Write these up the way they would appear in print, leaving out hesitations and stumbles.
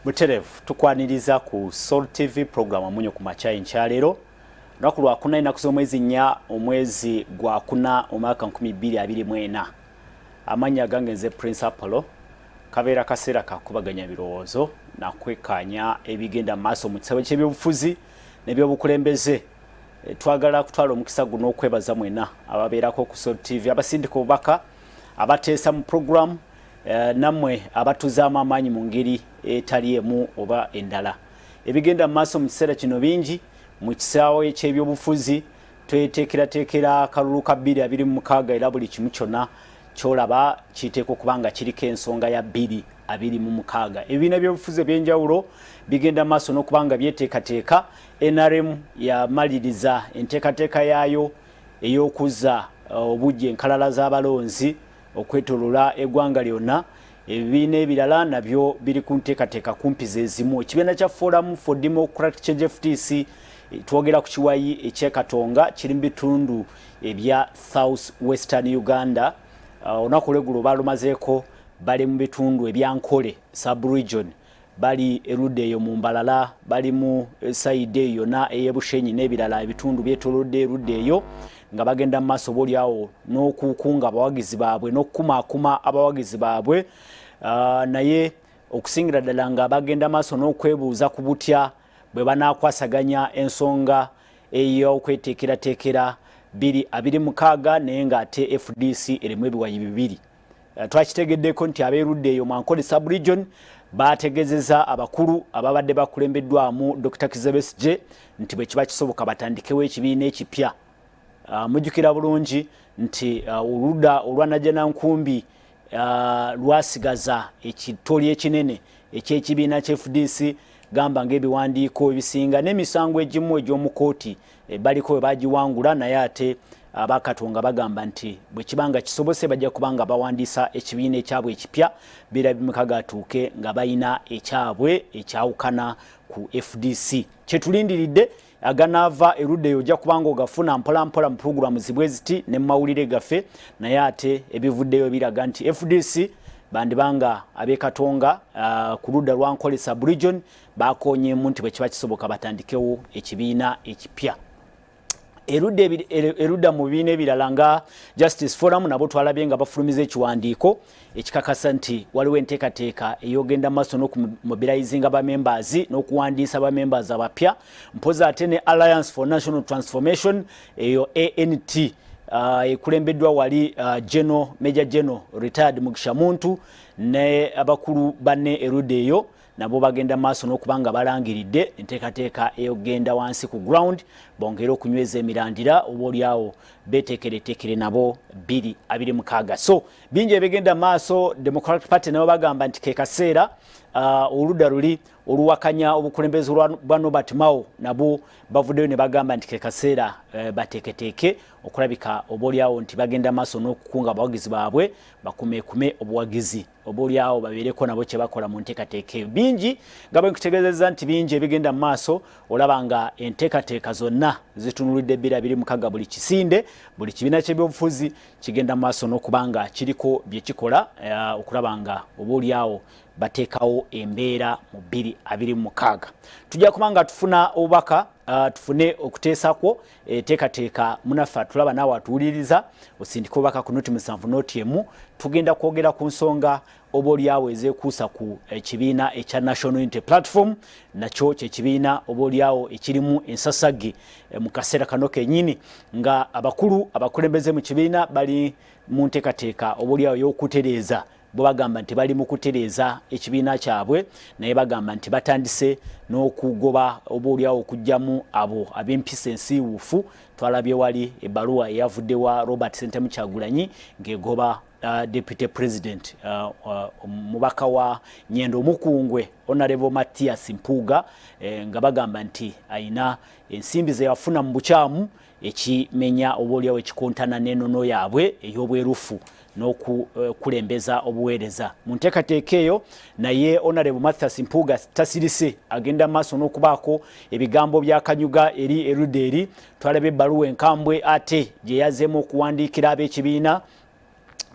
Buterevu tukwaniriza ku Soul TV program amunyo ku machayi nkyalero nakulwa kuna ina kusomwezi nya omwezi gwa kuna omwaka 2024 amanya gangenze principal kavera kasera kakubaganya birowoozo na kwekanya ebigenda maso mu kisawe ky'ebyobufuzi nebyo bukulembeze twagala kutwala omukisa guno okwebaza mwena ababeerako ku Soul TV abasindika obubaka abateesa mu program namwe abatuzaama amaanyi mu ngeri etaliemu oba endala ebigenda maso mu kiseera kino bingi mu kisaawe ky'ebyobufuzi tweteekerateekera akalulu ka 2026 era buli kimu kyonna kyolaba kiteekwa okubanga kiriko ensonga ya 2026 ebibiina by'obufuzi ebyenjawulo bigenda maaso n'okubanga byeteekateeka NRM yamaliriza enteekateeka yaayo ey'okuzza obujja enkalala z'abalonzi okwetolola eggwanga lyonna ebibiina ebirala nabyo biri ku nteekateeka kumpi ze zimu ekibiina kya Forum for Democratic Change FDC twogera ku kiwayi ekyekatonga kiri mu bitundu ebya South Western Uganda olunaku lw'eggulo balumazeeko bali mu bitundu ebyankole sub-region bali erudde eyo mu Mbalala bali mu saidi eyo na ey'Ebushenyi n'ebirala ebitundu byetolodde erudde eyo nga bagenda mu maaso bolyawo n'okukunga abawagizi baabwe n'okukumaakuma abawagizi baabwe naye okusingira ddala nga bagenda maaso n'okwebuuza ku butya bwe banaakwasaganya ensonga ey'okweteekerateekera 2026 naye ng'ate FDC erimu ebiwayi bibiri twakitegeddeko nti abeerudde eyo mu Ankole sub-region bategezeza abakulu ababadde bakulembeddwamu Dr. Kizabesije nti bwe kiba kisoboka batandikewo ekibiina ekipya mujjukira bulungi nti oludda olwanajjana nkumbi lwasigaza ekitoli ekinene eky'ekibiina kya FDC gamba ng'ebiwandiiko ebisinga n'emisango egimu egy'omukooti baliko we bagiwangula naye ate abakatonga bagamba nti bwe kibanga kisobose bajja kubanga bawandiisa ekibiina ekyabwe ekipya birabimeka gatuuke nga bayina ekyabwe ekyawukana ku FDC kyetulindiridde aganaava erudde eyo ojja kubanga ogafuna mpolampola mu pulogulamu zibwe ziti ne mawulire gaffe naye ate ebivuddeyo biraga nti FDC bandibanga abekatonga ku ludda lwa Ankole sub-region bakonyeemu nti bwe kiba kisoboka batandikewo ekibiina ekipya erudda mu bibiina ebirala nga Justice Forum nabo twalabye nga bafulumiza ekiwandiiko ekikakasa nti waliwo enteekateeka eyogenda maaso n'okumobilizinga bamembers n'okuwandiisa bamembers abapya mpoza ate ne Alliance for National Transformation eyo ANT ekulembeddwa wali Major General retired Mugisha Muntu ne abakulu banne erudde eyo nabo bagenda maaso n'okubanga balangiridde enteekateeka eyogenda wansi ku ground bongera okunyweza emirandira oboolyawo beteekereteekere nabo 2026 so bingi ebigenda maaso Democratic Party nabo bagamba nti ke kaseera oludda luli oluwakanya obukulembeze bwa Norbert Mao nabo bavuddeyo ne bagamba nti ke kaseera bateeketeeke okulabika oboolyawo nti bagenda maaso n'okukunga abawagizi baabwe bakumeekume obuwagizi oboolyawo babeereko nabo kye bakola mu nteekateeka bingi nga bwe nkutegeezezza nti bingi ebigenda mu maaso olaba nga enteekateeka zonna zitunulidde 2026 buli kisinde buli kibiina ky'ebyobufuzi kigenda mu maaso n'okubanga kiriko bye kikola okulaba nga oboolyawo bateekawo embeera mu 2026 tujja kubanga tufuna obubaka tufune okuteesako teekateeka munaffe tulaba naawe atuwuliriza osindika obubaka ku noti 7 noti emu tugenda kwogera ku nsonga oboolyawo ezeekuusa ku ekibiina ekya National Unity Platform nakyo kyekibiina oboolyawo ekirimu ensasage mu kaseera kano kennyini nga abakulu abakulembeze mu kibiina bali mu nteekateeka oboolyawo y'okutereeza bo bagamba nti bali mu kutereeza ekibiina kyabwe naye bagamba nti batandise n'okugoba oboolyawo okujjamu abo ab'empisa ensiiwuufu twalabye wali ebbaluwa eyavudde wa Robert Ssentamu Kyagulanyi ng'egoba Deputy President mubaka wa Nyendo Mukungwe Honorable Mathias Mpuuga nga bagamba nti ayina ensimbi ze yafuna mu bukyamu ekimenya oboolyawo ekikontana n'ennono yaabwe ey'obwerufu n'okulembeza obuweereza mu nteekateeka eyo naye Honorable Mathias Mpuuga tasirise agenda maaso n'okubaako ebigambo bya Kanyuga eri erudde eri twalaba ebbaluwa enkambwe ate gye yazeemu okuwandiikira ab'ekibiina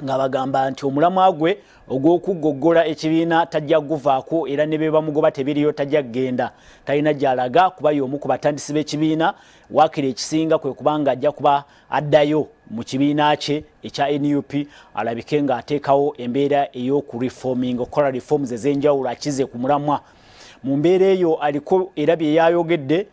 nga bagamba nti omulamwa gwe ogw'okugoggola ekibiina tajja guvaako era ne be bamugoba tebiriyo tajja genda talina gy'alaga kuba y'omu ku batandisi b'ekibiina waakiri ekisinga kwe kubanga ajja kuba addayo mu kibiina kye ekya NUP alabike ng'ateekawo embeera ey'okureforming okukola reforms ez'enjawulo akize ku mulamwa mu mbeera eyo aliko era bye yayogedde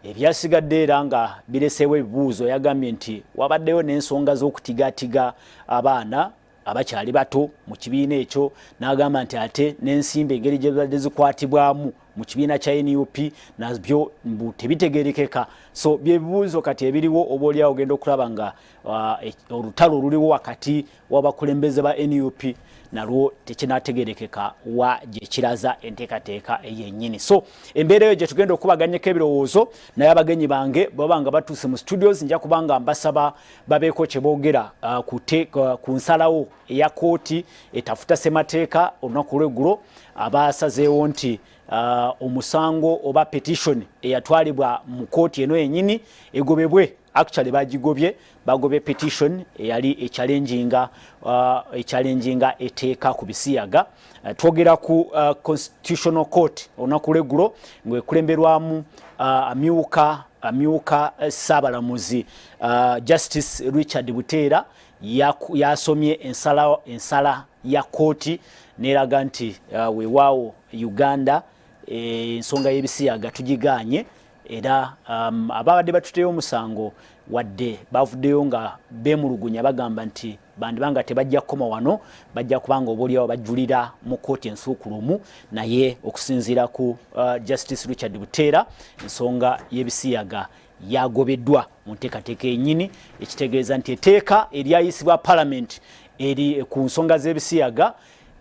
ebyasigadde era nga bireseewo ebibuuzo yagambye nti wabaddeyo n'ensonga z'okutigaatiga abaana abakyali bato mu kibiina ekyo n'agamba nti ate n'ensimbi engeri gye zibadde zikwatibwamu mu kibiina kya NUP nabyo tebitegerekeka so byebibuuzo kati ebiriwo oba oliawo ogenda okulaba nga olutalo luliwo wakati w'abakulembeze ba NUP nalwo tekinategerekeka wa gye kiraza enteekateeka eyennyini so embeera eyo gye tugenda okubaganyako ebirowoozo naye abagenyi bange baba nga batuuse mu studios nja kubanga mbasaba babeeko kye boogera ku nsalawo eya kooti etafuta ssemateeka olunaku lw'eggulo abasazeewo nti omusango oba petition eyatwalibwa mu kooti eno yennyini egobebwe actually bagigobye bagobye petition eyali echallenginga eteeka ku bisiyaga twogera ku constitutional court olunaku lw'eggulo ng'ekulemberwamu amyuka Saabalamuzi Justice Richard Buteera yasomye ensala ya kooti neraga nti weewaawo Uganda ensonga y'ebisiyaga tugiganye era ababadde batuteyo omusango wadde bavuddeyo nga beemulugunya bagamba nti bandibanga tebajja kukoma wano bajja kubanga obaoliawo bajulira mu kooti ensuukulumu naye okusinziira ku Justice Richard Buteera ensonga y'ebisiyaga yagobeddwa mu nteekateeka yennyini ekitegeeza nti etteeka eryayisibwa Parliament eri ku nsonga z'ebisiyaga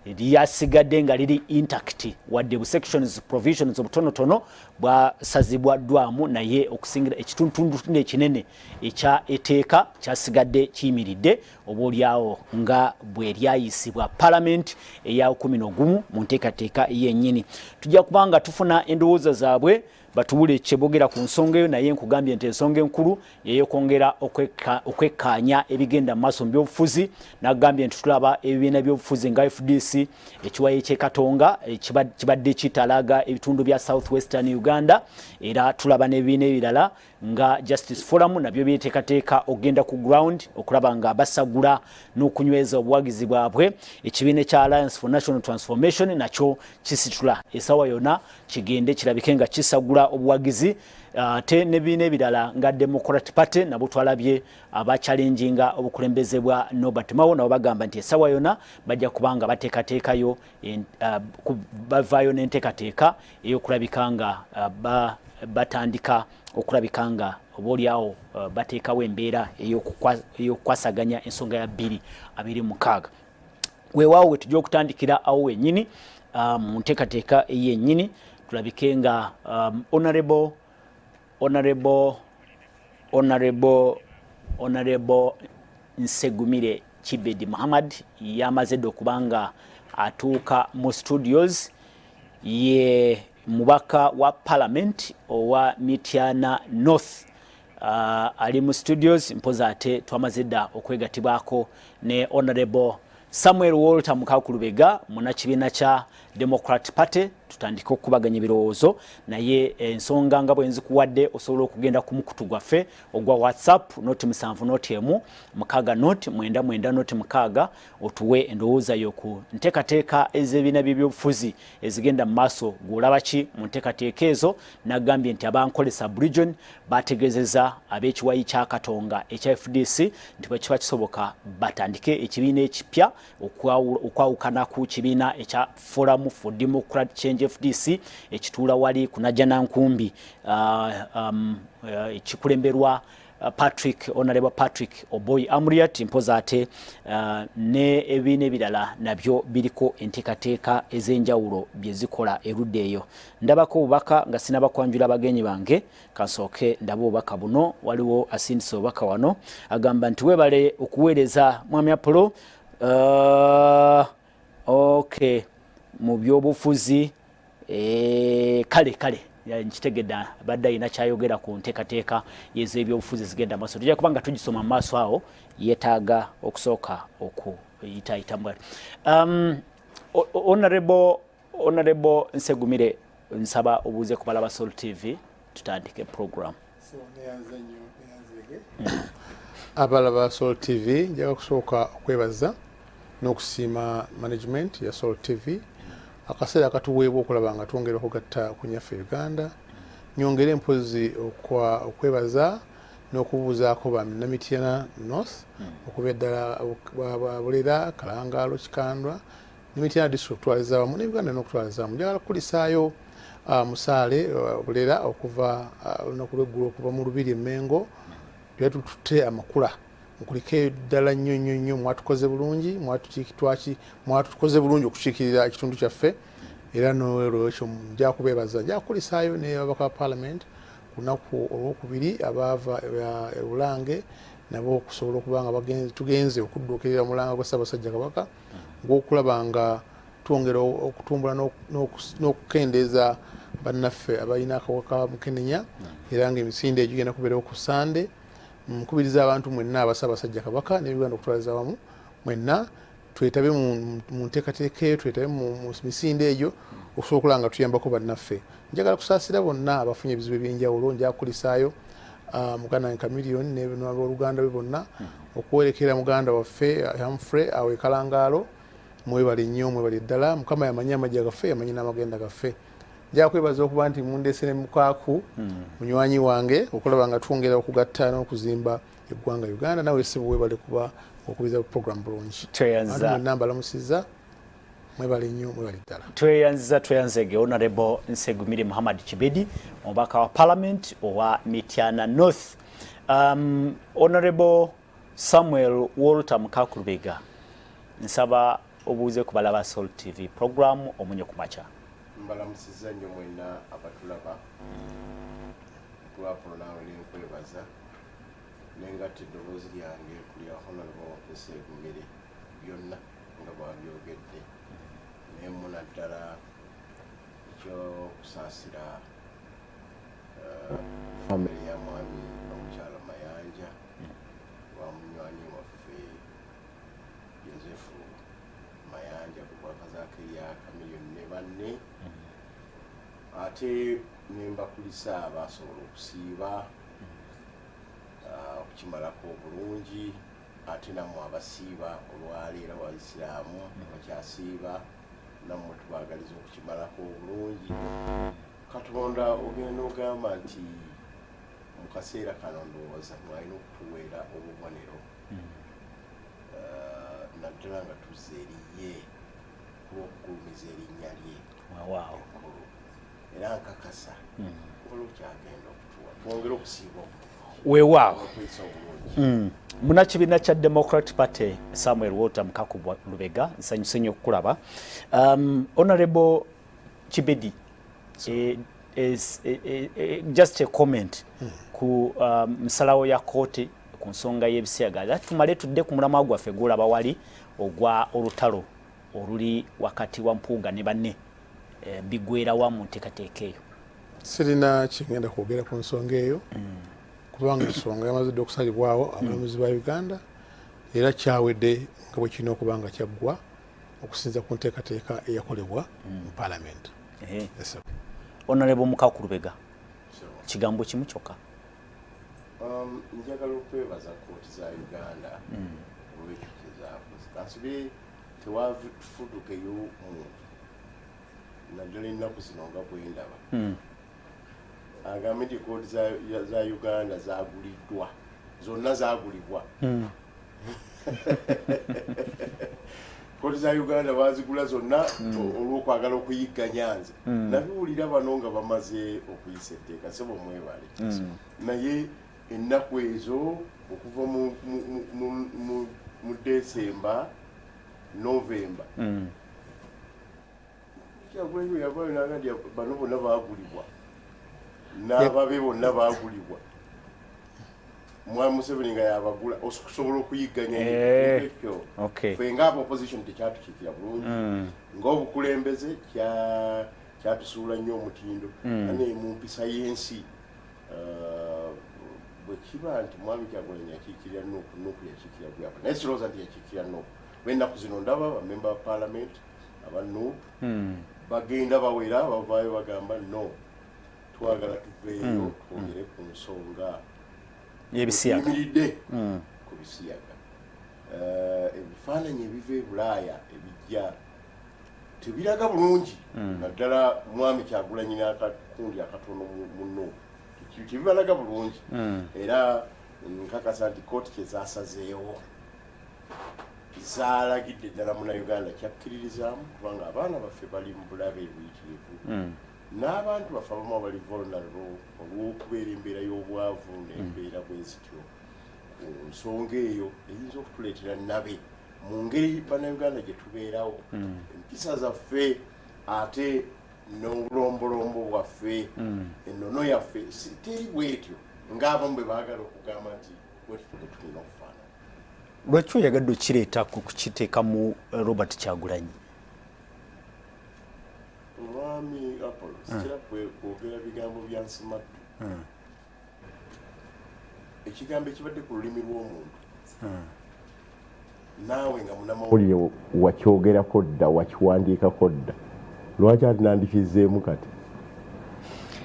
lyasigadde nga liri intact wadde bu sections provisions obutonotono bwasazibwaddwamu naye okusingira ekitundu ekinene ekya etteeka kyasigadde kiyimiridde oba oliawo nga bwe lyayisibwa Parliament eya 11 mu nteekateeka yennyini tujja kubanga tufuna endowooza zaabwe batubule kyebogera ku nsonga eyo naye nkugambye nti ensonga enkulu yeyokwongera okwekkaanya ebigenda mu maaso mu byobufuzi nagambye nti tulaba ebibiina by'obufuzi nga FDC ekiwayi ky'Ekatonga kibadde kitalaga ebitundu bya South Western Uganda era tulaba n'ebibiina ebirala nga Justice Forum nabyo byeteekateeka ogenda ku ground okulaba nga basagula n'okunyweza obuwagizi bwabwe ekibiina kya Alliance for National Transformation nakyo kisitula esawa yonna kigende kirabike nga kisagula obuwagizi ate n'ebibiina ebirala nga Democratic Party nabo twalabye abachallenginga obukulembeze bwa Norbert Mao nabo bagamba nti esawa yonna bajja kubanga bateekateekayo bavaayo n'enteekateeka ey'okulabika nga batandika okulabika nga obaoliawo bateekawo embeera ey'okukwasaganya ensonga ya 226 weewaawo we tujja okutandikira awo wennyini mu nteekateeka eyennyini tulabike nga honorable Nsegumire Kibedi Muhammad yamaze dde okubanga atuuka mu studios ye mubaka wa Parliament owa Mityana North ali mu studios mpoza ate twamaze dda okwegatibwako ne honorable Samuel Walter Mukakulubega munakibiina kya Democratic Party tutandika okubaganya ebirowoozo naye ensonga nga bwe nzikuwadde osobola okugenda ku mukutu gwaffe ogwa WhatsApp noti 7 noti 1 mukaaga noti 99 noti mukaaga otuwe endowooza yo ku nteekateeka ez'ebibiina by'ebyobufuzi ezigenda mu maaso gw'olaba ki mu nteekateeka ezo nagambye nti abankolesa Aboriginal bategeezeza ab'ekiwayi kya Katonga ekya FDC nti bwe kiba kisoboka batandike ekibiina ekipya okwawukana ku kibiina ekya Forum for Democratic Change FDC ekituula wali kunajana nkumbi ekikulemberwa Honorable Patrick Oboy Amuriat mpoza ate ne ebibiina ebirala nabyo biriko enteekateeka ez'enjawulo bye zikola erudde eyo ndabako obubaka nga sinabakwanjula abagenyi bange kansooke ndaba obubaka buno waliwo asindise obubaka wano agamba nti webale okuweereza mwami Apollo okay mu byobufuzi kale nkitegedda badde ayina kyayogera ku nteekateeka y'ez'ebyobufuzi zigenda maaso tujja kubanga tugisoma mu maaso awo yeetaaga okusooka itambwa. Honorable Nsegumire nsaba obuze kubalaba Soul TV tutandike program. So abalaba Soul TV njaga kusooka okwebaza n'okusiima management ya Soul TV akaseera akatuweebwa okulaba nga twongera okugatta ku nnyaffe Uganda, nyongere mpozi okwebaza n'okubuuzaako ba Namityana North okuba eddala Bulera, Kalangaalo, Kikandwa Namityana district okutwaliza wamu ne Uganda n'okutwaliza wamu. Njagala kukulisaayo Musaale Bulera okuva olunaku lw'eggulu okuva mu Lubiri Mengo tututte amakula nkuliko ddala nnyo mwatukoze bulungi mwatukoze bulungi okukiikirira ekitundu kyaffe era n'olwekyo nja kubeebaza nja kukulisaayo ne ababaka ba Parliament ku lunaku olwokubiri abaava e Bulange nabo okusobola okuba nga tugenze okudduukirira mulanga gwa Ssaabasajja Kabaka ng'okulaba nga twongera okutumbula n'okukendeeza bannaffe abalina akawuka ka Mukenenya era ng'emisinde egigenda kubeerawo ku Sande. Nkubiriza abantu mwenna aba Ssaabasajja Kabaka ne Uganda okutwaliza wamu mwenna twetabe mu nteekateeka eyo, twetabe mu misinde egyo okusobola okulaba nga tuyambako bannaffe. Njagala kusaasira bonna abafunye ebizibu eby'enjawulo, nja kukulisaayo muganda Kamiliyoni n'abooluganda be bonna okuwerekera muganda waffe Humphrey awo e Kalangaalo. Mwebale nnyo, mwebale ddala. Mukama yamanyi amagye gaffe, yamanyi n'amagenda gaffe. Nja kwebaza okuba nti mundeese ne mukaaku munywanyi wange okulaba nga twongera okugatta n'okuzimba eggwanga Uganda. Nawe ssebo weebale kuba okubiza program bulungi. Abantu mwenna mbalamusizza, mwebale nnyo, mwebale ddala. Tweyanzege Honorable Nsegumire Muhammad Kibedi omubaka wa Parliament owa Mityana North. Honorable Samuel Walter Mukakulubega nsaba obuuze kubalaba Soul TV program omunye kumacha. Mbalamusizza nnyo mwenna abatulaba twapola nawe nenkwebaza nengatta eddoboozi lyange kulya Honorable Nsegumire byonna nga bwabyogedde nemmuna ddala ekyokusaasira famire ya mwami omukyala Mayanja wa munywanyi waffe Yosefu Mayanja ku bwakazaako erya Kamiliyoni ne banne ate nembakulisa abasobola okusiiba okukimalako obulungi ate nammwe abasiiba olwaleero Abaisiraamu abakyasiiba nammwe tubaagaliza okukimalako obulungi. Katonda ogenda ogamba nti mu kaseera kano ndowooza mwalina okutuweera obubonero naddala nga tuzza eriye kulw'okugulumiza erinnya lye ekkulu era nkakasa olwokyagenda okutuwa twongere okusiiba weewaawo munnakibiina kya Democratic Party Samuel Walter Mukakulubega nsanyuse nnyo okukulaba. Honorable Kibedi, just a comment ku nsalawo ya kooti ku nsonga y'ebisiyaga tumale tudde ku mulamwa gwaffe gulaba wali ogwa olutalo oluli wakati wa Mpuuga ne banne bigwera wa mu nteekateeka eyo. Sirina kigenda kwogera ku nsonga eyo kubanga ensonga yamazidde okusalibwawo abalamuzi ba Uganda era kyawedde nga bwe kirina okuba nga kyaggwa okusinza ku nteekateeka eyakolebwa mu Parliament. Honorable Mukakulubega, kigambo kimu kyokka. Njagala okwebaza kooti za Uganda olw'ekyo kyezaakoze kansibe tewafudukeyo muntu naddala ennaku zino nga bwendaba agambe nti kooti za Uganda zaguliddwa, zonna zagulibwa. Kooti za Uganda bazigula zonna olw'okwagala okuyigga Nyanza. Nabiwulira bano nga bamaze okuyisa etteeka sebo mwebale naye ennaku ezo okuva mu Desemba Novemba kyagwenyo yavayo nagandi bano bonna bagulibwa n'ababe bonna bagulibwa. Mwami Museveni nga yabagula okusobola okuyigganya ekyo. Ffe nga opposition tekyatukiikira bulungi ng'obukulembeze kyatusuula nnyo omutindo ane mu mpisa y'ensi bwe kiba nti mwami Kyagulanyi yakiikirira NUP yakiikirira bwapa naye sirowooza nti yakiikirira NUP bennaku zino ndaba bamemba ba parliament aba NUP bagenda bawera bavaayo bagamba no twagala tuveeyo twogere ku nsonga y'ebisiyaga ku bisiyaga ebifaananyi ebiva e Bulaaya ebijja tebiraga bulungi naddala mwami Kyagulanyi n'akakundi akatono muno tebibalaga bulungi era nkakasa nti kooti kyezasazeewo zaalagidde ddala Munnayuganda kyakkiririzaamu kubanga abaana baffe bali mu bulabe buyitirivu n'abantu baffe abamu abali vulnerable olw'okubeera embeera y'obwavu n'embeera bwe zityo ku nsonga eyo eyinza okutuleetera nabe mu ngeri Bannayuganda gye tubeerawo empisa zaffe ate n'obulombolombo bwaffe ennono yaffe teri bwetyo ng'abamu bwe baagala okugamba nti bwetyo bwe tulina okufaanana. Lwaki oyagadde okireeta kukiteeka mu Robert Kyagulanyi? Omwami Apollo sikira kwogera bigambo bya nsimattu ekigambo ekibadde ku lulimi lw'omuntu naawe nga munnamawulire wakyogerako dda wakiwandiikako dda lwaki ati nandikizeemu kati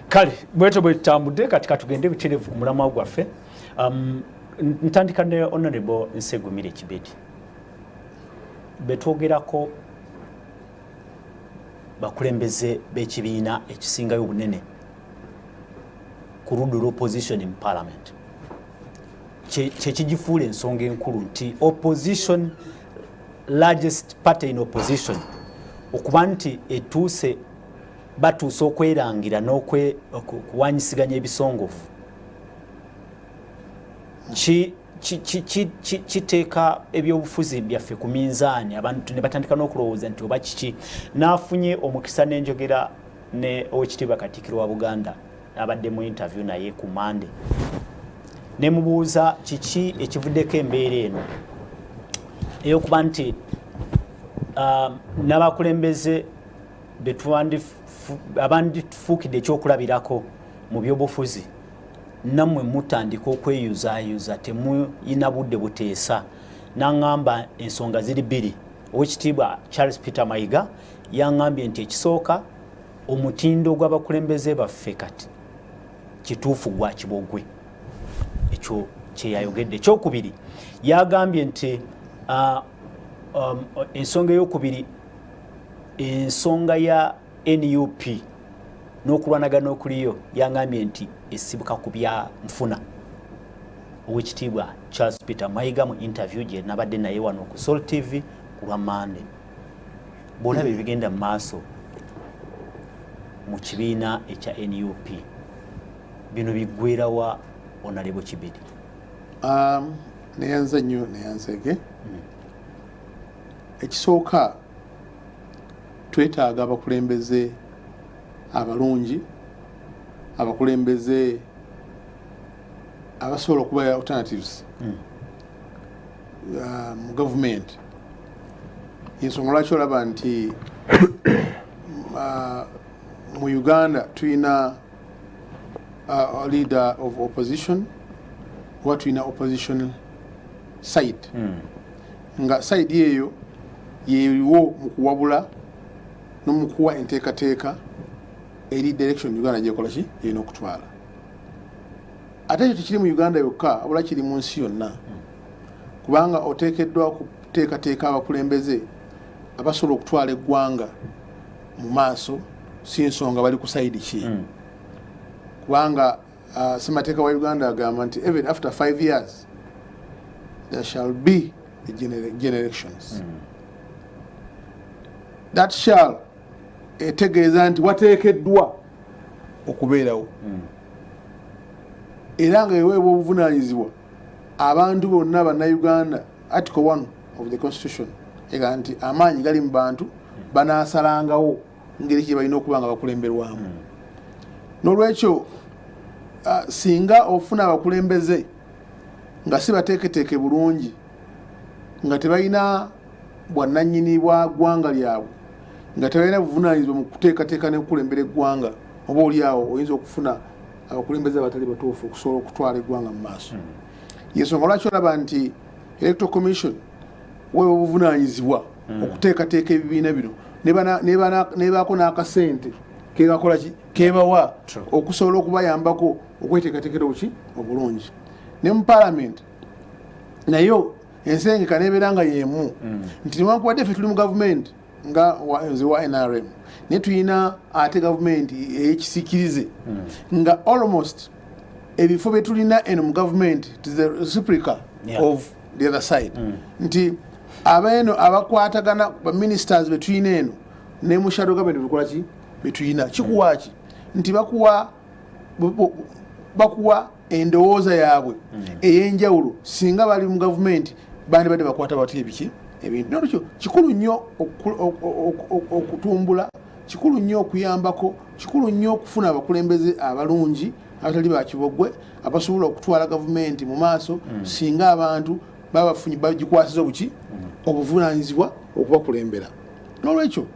kale bwetyo bwe tutambudde kati katugende butereevu ku mulamwa gwaffe. Ntandika ne Honorable Nsegumire Kibeti betwogerako bakulembeze b'ekibiina ekisingayo obunene ku ludda lw'opposition in parliament kyekigifuula ensonga enkulu nti opposition largest party in opposition okuba nti etuuse batuuse okwerangira n'okuwanyisiganya ebisongovu kiteeka ebyobufuzi byaffe ku minzaani abantu ne batandika n'okulowooza nti oba kiki. N'afunye omukisa n'enjogera ne Oweekitiibwa Katikkiro wa Buganda abadde mu interview naye ku Monday ne mubuuza kiki ekivuddeko embeera eno ey'okuba nti n'abakulembeze abandifuukidde ekyokulabirako mu byobufuzi nammwe mutandika okweyuzaayuza temuyina budde buteesa. N'aŋŋamba ensonga ziri bbiri. Oweekitiibwa Charles Peter Mayiga yaŋŋambye nti ekisooka omutindo gw'abakulembeze baffe kati kituufu gwa kibogwe. Ekyo kyeyayogedde. Ekyokubiri yagambye nti ensonga ey'okubiri ensonga ya NUP n'okulwanagana okuliyo yaŋŋambye nti esibuka ku bya nfuna. Oweekitiibwa Charles Peter Mayiga mu interview gye nabadde naye wano ku Soul TV ku lwa Monday. Bw'olaba ebigenda mu maaso mu kibiina ekya NUP bino biggweerawa Honorable Kibeti? Neyanze nnyo neyanzege. Ekisooka twetaaga abakulembeze abalungi, abakulembeze abasobola okuba alternatives mu gavumenti. Ensonga lwaki olaba nti mu Uganda tulina a leader of opposition oba tulina opposition side nga side eyo yeriwo mu kuwabula n'omukuwa enteekateeka eri direction Uganda gyekola ki erina okutwala. Ate ekyo tekiri mu Uganda yokka wabula kiri mu nsi yonna kubanga oteekeddwa kuteekateeka abakulembeze abasobola okutwala eggwanga mu maaso si nsonga bali ku side ki kubanga ssemateeka wa Uganda agamba nti even after 5 years there shall be generations. That shall etegeeza nti wateekeddwa okubeerawo era nga eweebwa obuvunaanyizibwa abantu bonna bannayuganda. Article 1 of the Constitution ega nti amaanyi gali mu bantu banaasalangawo ngeri kye balina okuba nga bakulemberwamu. N'olwekyo singa ofuna abakulembeze nga si bateeketeeke bulungi nga tebalina bwannannyini bwa ggwanga lyabwe nga tebalina buvunaanyizibwa mu kuteekateeka n'okukulembera eggwanga, oba oliawo oyinza okufuna abakulembeze abatali batuufu okusobola okutwala eggwanga mu maaso. Yensonga lwaki olaba nti Electoral Commission wewe obuvunanyizibwa okuteekateeka ebibiina bino nebaako n'akasente kebakola ki kebawa okusobola okubayambako okweteekateekera ki obulungi ne mu parliament nayo ensengeka nebeera nga yemu nti newankubadde ffe tuli mu gavumenti nga nze wa NRM naye tulina ate gavumenti ey'ekisiikirize nga almost ebifo bye tulina eno mu gavumenti it is the reciprocal of the other side nti abaeno abakwatagana ba ministers betulina eno ne mu shadow government bikola ki betulina kikuwaki nti bakuwa endowooza yaabwe ey'enjawulo singa bali mu gavumenti bandi badde bakwata batya ebiki ebintu nolwekyo kikulu nnyo okutumbula kikulu nnyo okuyambako kikulu nnyo okufuna abakulembeze abalungi abatali bakibogwe abasobola okutwala gavumenti mu maaso singa abantu babafunyi bagikwasiza obuki obuvunaanyizibwa okubakulembera nolwekyo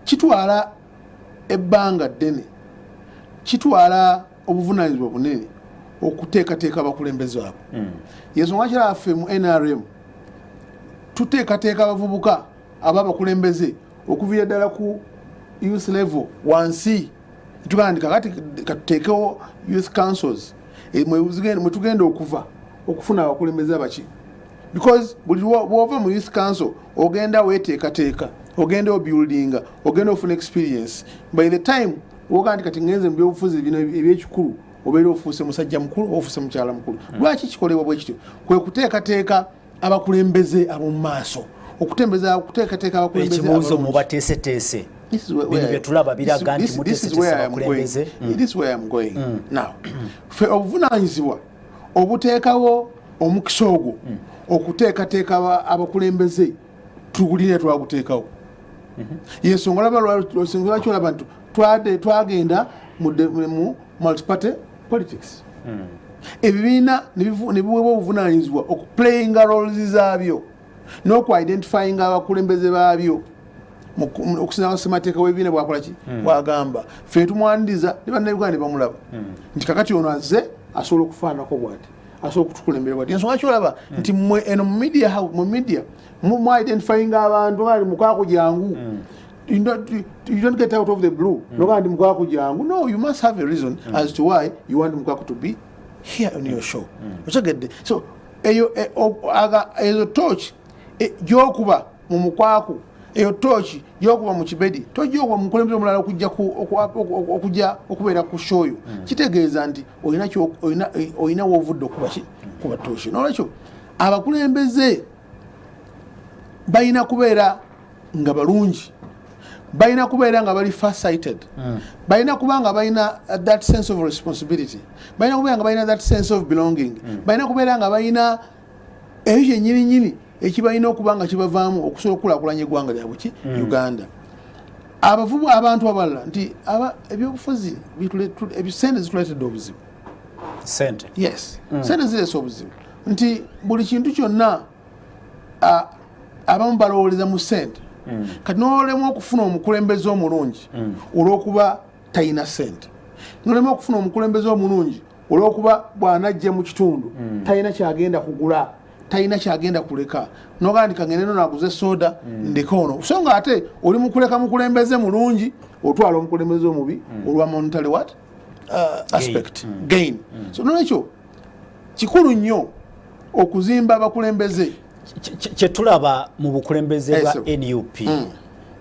kitwala ebbanga ddene kitwala obuvunaanyizibwa bunene okuteekateeka abakulembeze abo yensonga kiraffe mu NRM tuteekateeka abavubuka ababakulembeze okuviira ddala ku youth level wansi tugandika kati katuteekewo youth councils mwe tugenda okufuna abakulembeze abaki because buli bwova mu youth council ogenda weteekateeka ogenda obuildinga ogenda ofuna experience by the time wogandi kati ngenze mu byobufuzi bino ebyekikulu obeera ofuuse musajja mukulu ofuuse mukyala mukulu lwaki kikolebwa bwe kityo kwe kuteekateeka abakulembeze ab'omu maaso okuteekateeka abakulembeze ekibuuzo mubateeseteese bino byetulaba biraga nti muteeseteese abakulembeze this is where I'm going now fe obuvunaanyizibwa obuteekawo omukisa ogwo okuteekateeka abakulembeze tuguline twaguteekawo yensonga lwaki olaba nti twagenda mu multiparty politics ebibiina ne biweebwa obuvunaanyizibwa okuplayinga roles zaabyo n'oku-identifyinga abakulembeze baabyo okusinza ssemateeka w'ebibiina bwakola ki bwagamba ffe tumwaniriza ne bannayuganda ne bamulaba nti kakati ono azze asobola okufaanako bw'ati asobola okutukulembera bw'ati ensonga kyolaba nti mmwe eno mu media mu-identifyinga abantu ali mukwako jangu you don't get out of the blue nogandi mukwako jangu no you must have a reason as to why you want mukwako to be here on your show ochegedde so eyo torch gyokuba mu mukwako eyo torch gyokuba mu kibedi tojyokuba mu mukulembeze omulala okujja okubeera ku shoyo kitegeeza nti olina woovudde okuba torch nolwekyo abakulembeze balina kubeera nga balungi balina kubeera nga bali far-sighted balina kuba nga balina that sense of responsibility balina kubeera nga balina that sense of belonging balina kubeera nga balina ekyo kyennyininyini ekibalina okuba nga kibavaamu okusobola okukulaakulanya eggwanga lyabwe ki Uganda abavubu abantu abalala nti ebyobufuzi sente zituleetedde obuzibu sente yes sente zireese obuzibu nti buli kintu kyonna abamu balowooleza mu sente kati n'olema okufuna omukulembeze omulungi olw'okuba talina sente n'olema okufuna omukulembeze omulungi olw'okuba bw'anajja mu kitundu talina kyagenda kugula talina kyagenda kuleka n'ogandi kagende no naguze soda ndeka ono so nga ate oli mukuleka mukulembeze mulungi otwala omukulembeze omubi olwa monetary what aspect gain so n'ekyo kikulu nnyo okuzimba abakulembeze kyetulaba mu bukulembeze bwa NUP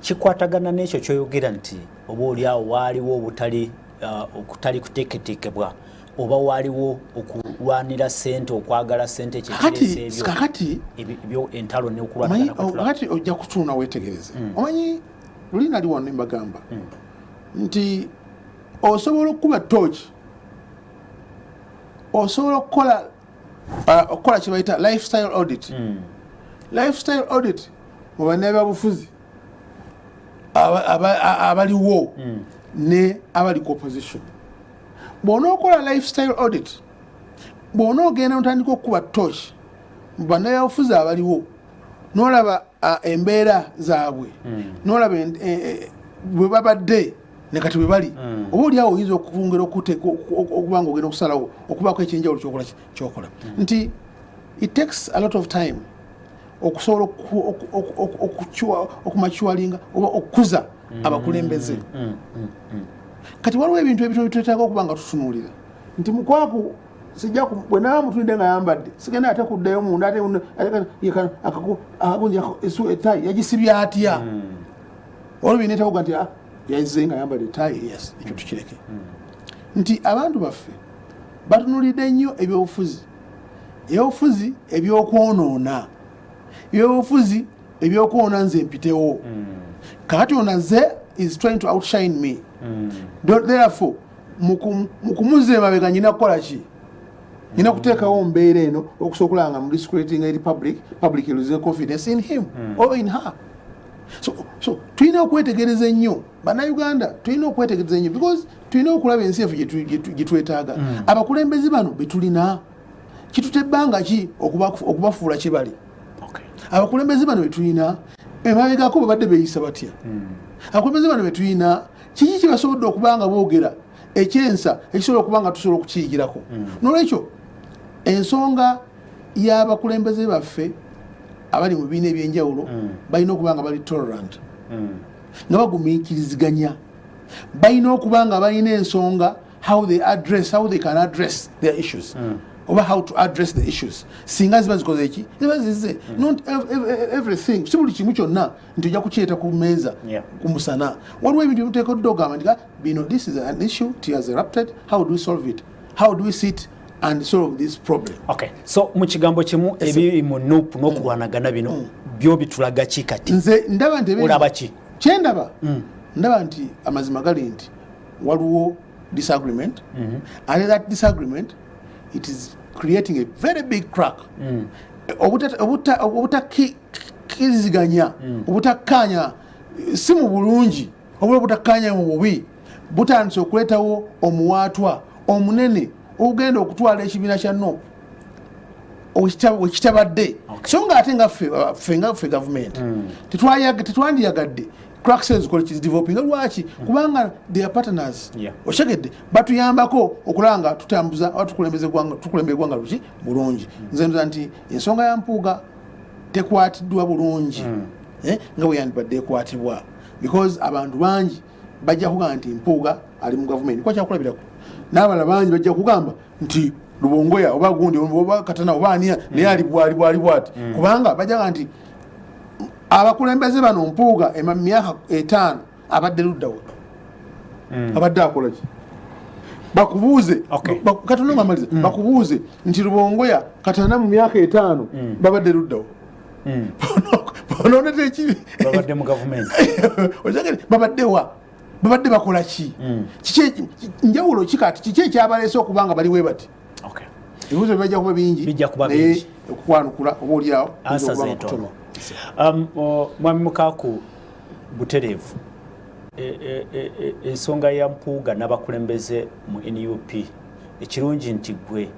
kikwatagana n'ekyo kyoyogera nti oba oliawo waaliwo okutali kuteeketeekebwa oba waaliwo okulwanira sente okwagala sente kakati ebyo entalo n'okulwanagakati ojja kutuuna weetegereze omanyi luli nali wano nembagamba nti osobola okukuba torch osobola okukola kye bayita lifestyle audit lifestyle audit mu bannabyabufuzi abaliwo ne abali ku opposition bw'onookola lifestyle audit bw'onoogenda notandika okukuba torch mu bannabyabufuzi abaliwo n'olaba embeera zaabwe n'olaba bwe babadde ne kati bwe bali oba oliawo oyinza okungera okuba nga ogenda okusalawo okubaako ekyenjawulo kyokola nti it takes a lot of time okusobola okumachualinga oba okukuza abakulembeze. Kati waliwo ebintu ebitono bitwetaaga okuba nga tutunuulira nti mukwaku sijja bwe naaba mutulidde nga yambadde sigenda ate kuddayo munda ate akagunja etayi yagisibya atya olwo bineetawoga nti yazze nga yambadde etayi yes ekyo tukireke nti abantu baffe batunulidde nnyo ebyobufuzi ebyokwonoona nze mpitewo kakati onaze is trying to outshine me therefore mukumuze mabega nyina kukola ki nyina kuteekawo mbeera eno okusobola nga mudiscrediting eri public losing confidence in him or in her. So tulina okwetegereza ennyo bannayuganda, tulina okwetegereza ennyo because tulina okulaba ensi yaffe gye twetaaga. Abakulembeze bano betulina kitutebbanga ki okubafuula kye bali. Abakulembeze bano betulina emabegako babadde beeyisa batya. Abakulembeze bano betulina kiki kye basobodde okubanga boogera ekyensa ekisobola okubanga tusobola okukiyigirako. Nolwekyo ensonga y'abakulembeze baffe abali mu bibiina ebyenjawulo balina okuba nga bali tolerant nga bagumiikiriziganya, balina okuba nga balina ensonga how they can address their issues oba how to address the issues singa ziba zikoze eki ziba zize not everything si buli kimu kyonna nti ojja kukyeta ku mmeeza ku musana. Waliwo ebintu byemuteekeddwa okugamba nti bino this is an issue it has erupted, how do we solve it, how do we sit and solve this problem. Okay, so mu kigambo kimu ebiri mu NUP n'okulwanagana bino byo bitulaga ki kati? Nze ndaba nti olaba ki kyendaba ndaba nti amazima gali nti waliwo disagreement and that disagreement it is creating a very big crack. Obutakkiriziganya obutakkaanya si mu bulungi obula obutakkaanya mu bubi butandise okuleetawo omuwaatwa omunene ogenda okutwala ekibiina kya NUP wekitabadde so nga ate nga ffe gavumenti tetwandiyagadde crack cells college is developing lwaki kubanga they are partners oshegedde batuyambako okulanga tutambuza tukulembeze gwanga luki bulungi. Nze ndoza nti ensonga ya Mpuuga tekwatiddwa bulungi nga bwe yandibadde ekwatibwa because abantu bangi bajja kugamba nti Mpuuga ali mu gavumenti kwa kyakulabirako n'abala bangi bajja kugamba nti Lubongoya oba gundi oba Katana oba aniya naye ali bwati kubanga bajja nti abakulembeze bano Mpuuga emyaka 5 abadde luddawo abadde akola ki bakubuuze Katana mamaliza bakubuuze nti Lubongoya Katana mu myaka 5 babadde luddawo bononete ekibi babadde mu gavumenti babadde bakola ki kiki njawulo kikati kiki ekyabaleese okubanga bali we bati ebibuuzo bijja kuba bingi naye okukwanukula oba oliawo mwami Mukaaku butereevu ensonga ya Mpuuga n'abakulembeze mu NUP ekirungi nti gwe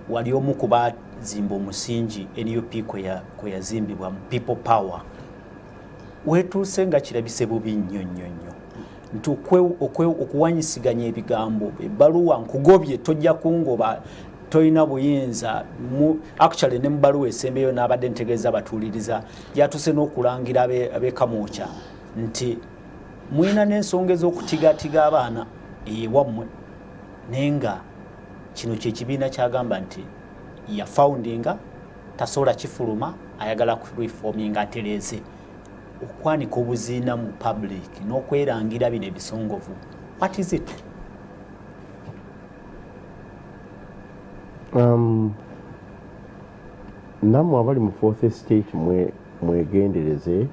wali omu ku bazimba omusingi NUP kwe yazimbibwa mu people power weetuuse nga kirabise bubi nnyo nti okuwanyisiganya ebigambo ebbaluwa nkugobye tojja kungoba toyina buyinza actually ne mubaluwa esembeyo n'abadde ntegeeza batuuliriza yatuse n'okulangira ab'Kamwokya nti mwina n'ensonga ez'okutigatiga abaana ewammwe naye nga kino kyekibiina kyagamba nti yafoundinga tasobola kifuluma ayagala kureforminga atereeze okwanika obuziina mu public n'okwerangira bino ebisongovu. What is it? Namwe abali mu fourth estate mwegendereze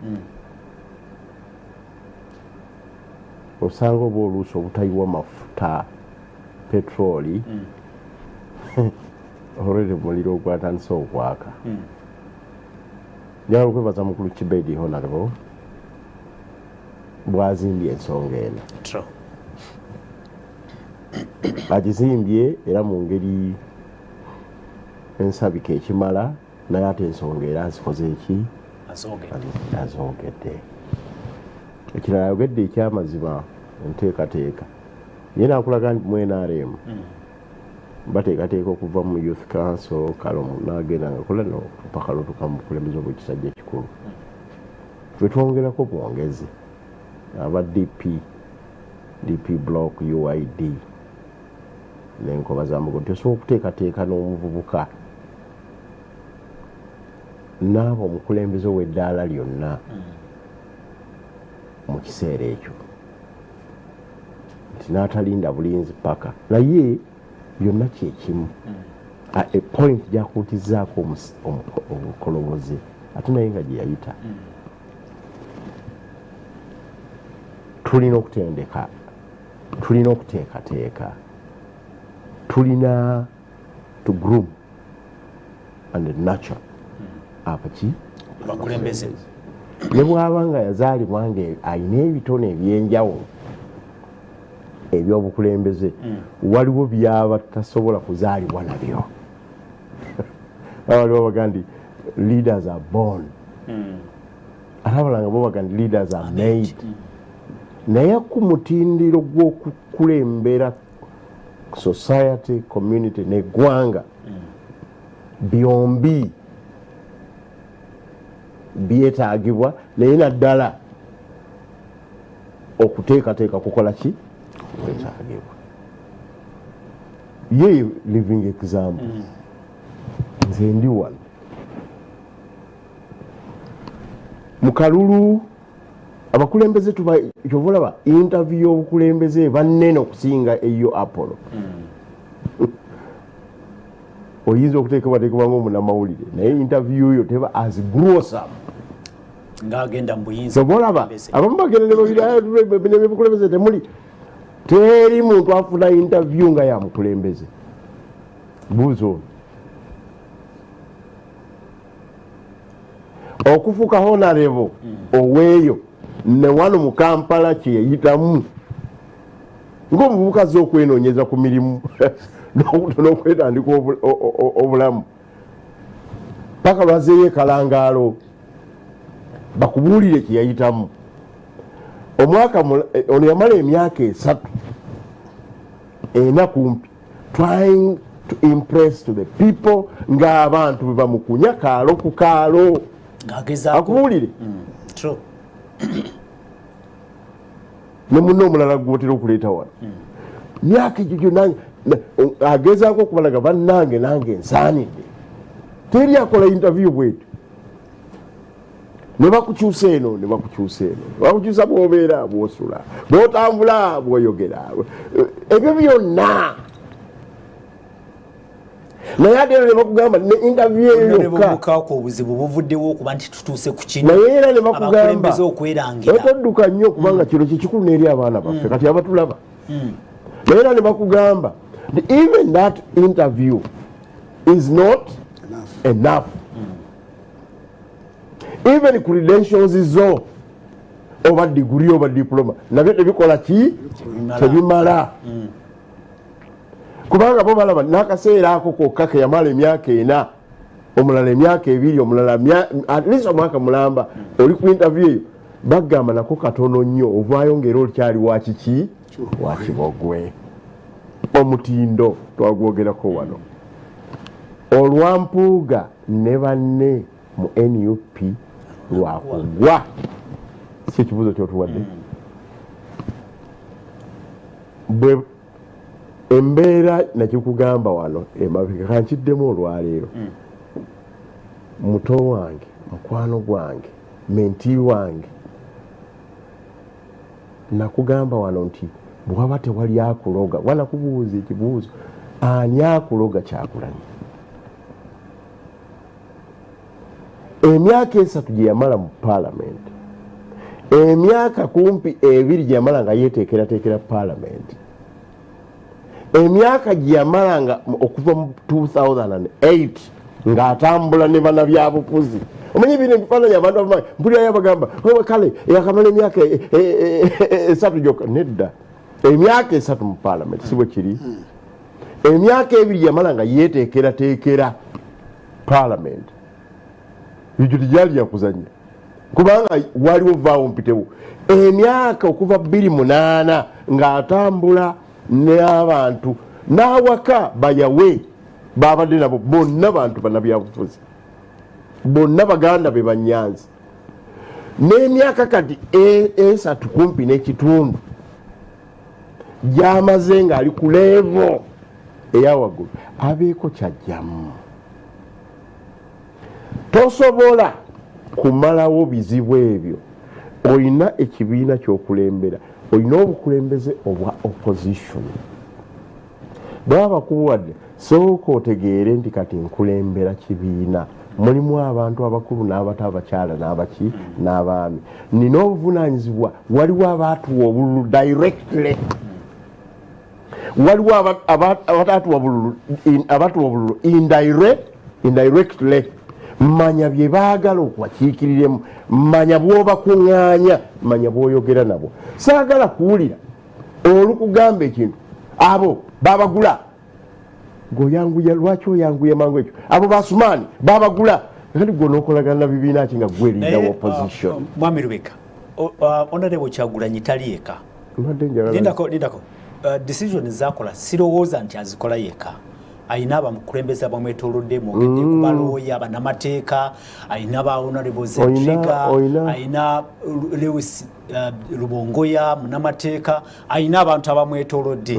osanga oba oluusi obutayiwa mafuta petroli olwere muliro ogwatandise okwaka njagala okwebaza mukulu Kibedi Honorable bwazimbye ensonga eno agizimbye era mu ngeri ensabika ekimala naye ate ensonga era azikoze eki azogedde ekirala ayogedde ekyamazima enteekateeka ye nakulaga nti mu NRM bateekateeka okuva mu youth council kalomu n'agenda ngakola paka lotuka mu bukulembeze obw'ekisajja ekikulu ffe twongerako bwongezi aba DP block UID n'enkoba za mugono tesobola okuteekateeka n'omuvubuka n'abo omukulembeze w'eddaala lyonna mu kiseera ekyo nti n'atalinda bulinzi paka naye byonna kyekimu point gyakuutizaako omukolobozi ate naye nga gye yayita tulina okutendeka tulina okuteekateeka tulina to groom and nurture abaki abakulembeze ne bw'aba nga yazaalibwa nga alina ebitone ebyenjawulo ebyobukulembeze waliwo byaba tasobola kuzaalibwa nabyo waliwo baga nti leaders are born ate abalanga bo baga nti leaders are made naye ku mutindiro gw'okukulembera society community n'eggwanga byombi byetaagibwa naye naddala okuteekateeka kukola ki kwetaagibwa ye living example nze ndi wano mu kalulu abakulembeze kyova olaba interview y'obukulembeze bannene okusinga eyo Apollo oyinza okuteekebwateekebwa ng'omunnamawulire naye interview yo teba as gruesome ng'agenda mu buyinza olaba abamu bagenda ne bakulembeze temuli teri muntu afuna interview nga ya mukulembeze buuzo okufuuka honorable oweeyo ne wano mu Kampala kye yayitamu ng'omuvubuka azze okwenoonyeza ku mirimu n'okwetandika obulamu paka lwazeeyo ekalangaalo bakubuulire kye yayitamu omwaka ono yamala emyaka 3 ena kumpi trying to impress to the people ng'abantu bwe bamukunya kaalo ku kaalo akubuulire ne munno omulala gwotera okuleeta wano myaka egyo gyonna agezaako okubalaga bannange nange nsaanidde teri akola interview bwetu ne bakukyusa eno ne bakukyusa eno bakukyusa bw'obeera bw'osula bw'otambula bw'oyogera ebyo byonna naye ate ne bakugamba ne interview eyo yokka obuzibu buvuddewo okuba nti tutuuse ku kino naye era ne bakugamba okwerangira todduka nnyo kubanga kino kikikulu n'eri abaana baffe kati abatulaba naye era ne bakugamba even that interview is not enough. Even credentials zo oba degree oba diploma nabyo tebikola ki tebimala kubanga bo balaba n'akaseera ako kokka ke yamala emyaka 4 omulala emyaka 2 omulala at least omwaka mulamba oli ku interview eyo bagamba nako katono nnyo ovaayo ngero okyali wa kiki wa kibogwe omutindo twagwogerako wano Olwa Mpuuga ne banne mu NUP lwakugwa si ekibuuzo kyotuwadde bwe embeera nakikugamba wano emabega kankiddemu olwaleero muto wange mukwano gwange menti wange nakugamba wano nti bwaba tewali akuloga wanakubuuza ekibuuzo ani akuloga Kyagulanyi emyaka 3 gye yamala mu parliament emyaka kumpi 2 gye yamala nga yeteekerateekera parliament emyaka gye yamala nga okuva mu 2008 ng'atambula ne bannabyabufuzi omanyi bino ebifaananyi abantu abamanyi mpulirayo abagamba kale yakamala emyaka 3 gyokka nedda emyaka 3 mu parliament si bwe kiri emyaka 2 yamala nga yeteekerateekera parliament ekyo tegyali yakuzanya kubanga waliwo vaawo mpitewo emyaka okuva 28 ng'atambula n'abantu n'awaka bayawe babadde nabo bonna bantu bannabyabufuzi bonna baganda be Banyanzi n'emyaka kati esatu kumpi n'ekitundu gyamaze ng'ali ku levo eyawaggulu abeeko kyajjamu tosobola kumalawo bizibu ebyo olina ekibiina ky'okulembera olina obukulembeze obwa opposition baba bakuwadde sooka otegeere nti kati nkulembera kibiina mulimu abantu abakulu n'abato abakyala n'abaki n'abaami nina obuvunaanyizibwa waliwo abaatuwa obululu directly waliwo abataatuwa obululu indirectly manya bye baagala okubakiikiriremu manya bw'obakuŋŋaanya manya bw'oyogera nabo saagala kuwulira olukugamba ekintu abo babagula ng'oyanguya lwaki oyanguye mangu ekyo abo basumaani babagula kati gwe n'okolagana na bibiina ki nga gwe leader wa opposition Mwami Lubega Honorable Kyagulanyi tali yeka lindako decision zakola sirowooza nti azikola yeka ayina abamukulembeza bamwetoolodde mwogedde ku balooya bannamateeka ayina ba Honorable Zentriga ayina Lewis Lubongoya munnamateeka ayina abantu abamwetoolodde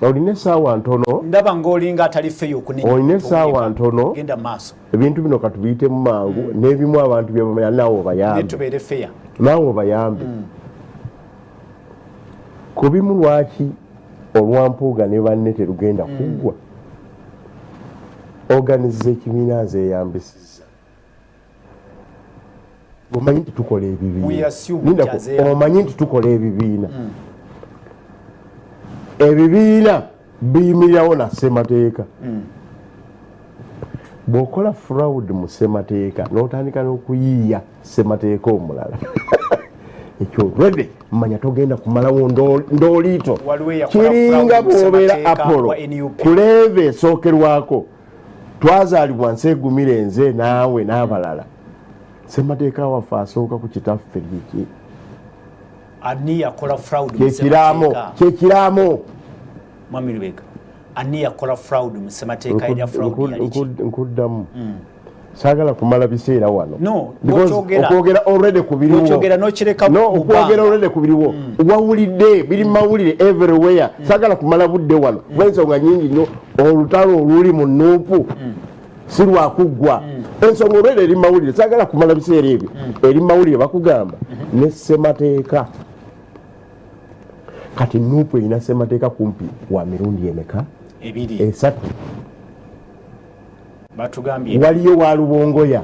olina essaawa ntono ndaba ng'olinga atali feeyo okunenya olina essaawa ntono genda maaso ebintu bino katubiyitemu mangu n'ebimu abantu byebamanya naawe obayambe netubeere feya naawe obayambe ku bimu lwaki Olwa Mpuuga ne banne terugenda kuggwa organize ekibiina zeeyambisizza omanyi nti tukola ebibiina omanyi nti tukola ebibiina ebibiina biyimirirawo na ssemateeka bw'okola fraud mu ssemateeka n'otandika n'okuyiiya ssemateeka omulala ekyo lwedde manya togenda kumalawo ndooliito kiringa bw'obeera Apollo ku leeve esookerwako twazaalibwa nsi egumira enze naawe n'abalala ssemateeka waffe asooka ku kitaffe liki ani yakola fraud kyekiraamo Mwami Lubega ani yakola fraud mu ssemateeka erya fraud yaliki nkuddamu saagala kumala biseera wano okwogera already ku biriwo okwogera already ku biriwo wawulidde biri mawulire everywhere saagala kumala budde wano bw'ensonga nyingi nnyo olutalo oluli mu NUP si lwakuggwa ensonga already eri mawulire saagala kumala biseera ebyo eri mawulire bakugamba ne ssemateeka kati NUP erina ssemateeka kumpi wa mirundi emeka esatu waliyo wa Lubongoya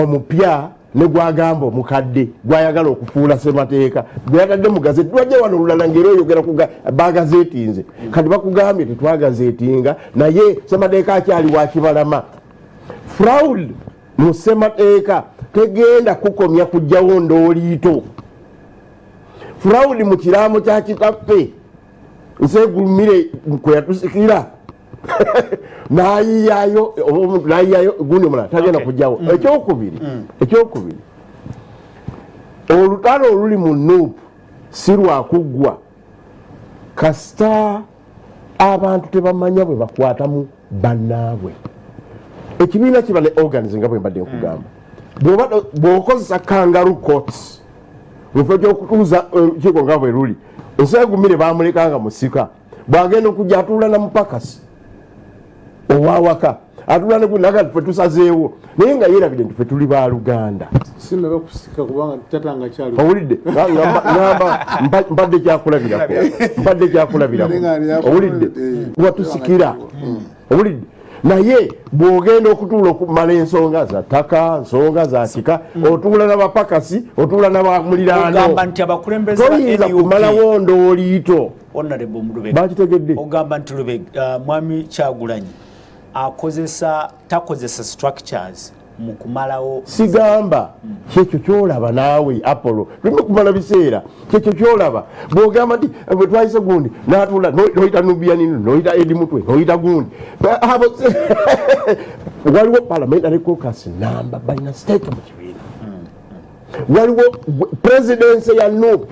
omupya ne gwagamba omukadde gwayagala okufuula ssemateeka gweyatadde mu gazeti lwajja wano olulala ngeri oyogera ku bagazetinze kati bakugambye tetwagazetinga naye ssemateeka akyali wakibalama fraud mu ssemateeka tegenda kukomya kujjawo ndooliito fraud mu kiraamo kya kitaffe nseegulumire kwe yatusikira nayiyayo gundi omulala tagenda kujjawo ekyokubiri olutalo oluli mu NUP si lwakuggwa kasita abantu tebamanya bwe bakwatamu bannaabwe ekibiina kiba ne organize nga bwe mbadde nkugamba bw'okozesa kangaroo courts mufo gy'okutuuza olukiiko nga bwe luli enseegumire bamulekanga musika bwagenda okujja atuula na mupakasi owawaka atula negunagati ffe tusazeewo naye nga yeerabidde nti ffe tuli baluganda owulidde mbadde kyakulabirako owulidde watusikira owulidde naye bw'ogenda okutuula okumala ensonga za ttaka nsonga za kika otuula n'abapakasi otuula n'abamuliraano toyinza kumalawo ndooliito bakitegedde ogamba nti Lubega Mwami Kyagulanyi takozesa structures mu kumalawo sigamba kyekyo kyolaba naawe Apollo tulina kumala biseera kyekyo kyolaba bw'ogamba nti bwe twayise gundi n'atuula noyita Nubianino noyita Edi Mutwe noyita gundi waliwo parliamentary caucus namba balina stake mu kibiina waliwo presidency ya NUP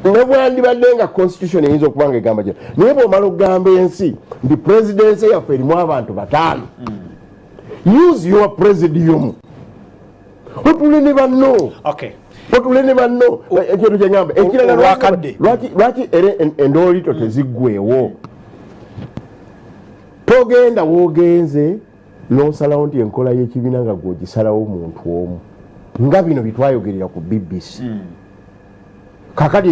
nebwandibadde nga constitution eyinza okuba nga egamba kino naye bw'omala okugamba ensi nti presidency yaffe erimu abantu 5 use your presidium otule ne banno otule ne banno ekintu kyeŋŋamba ekirala lwaki endoolito teziggweewo togenda woogenze n'osalawo nti enkola y'ekibiina nga gwogisalawo muntu omu nga bino bitwayogerera ku BBC kakati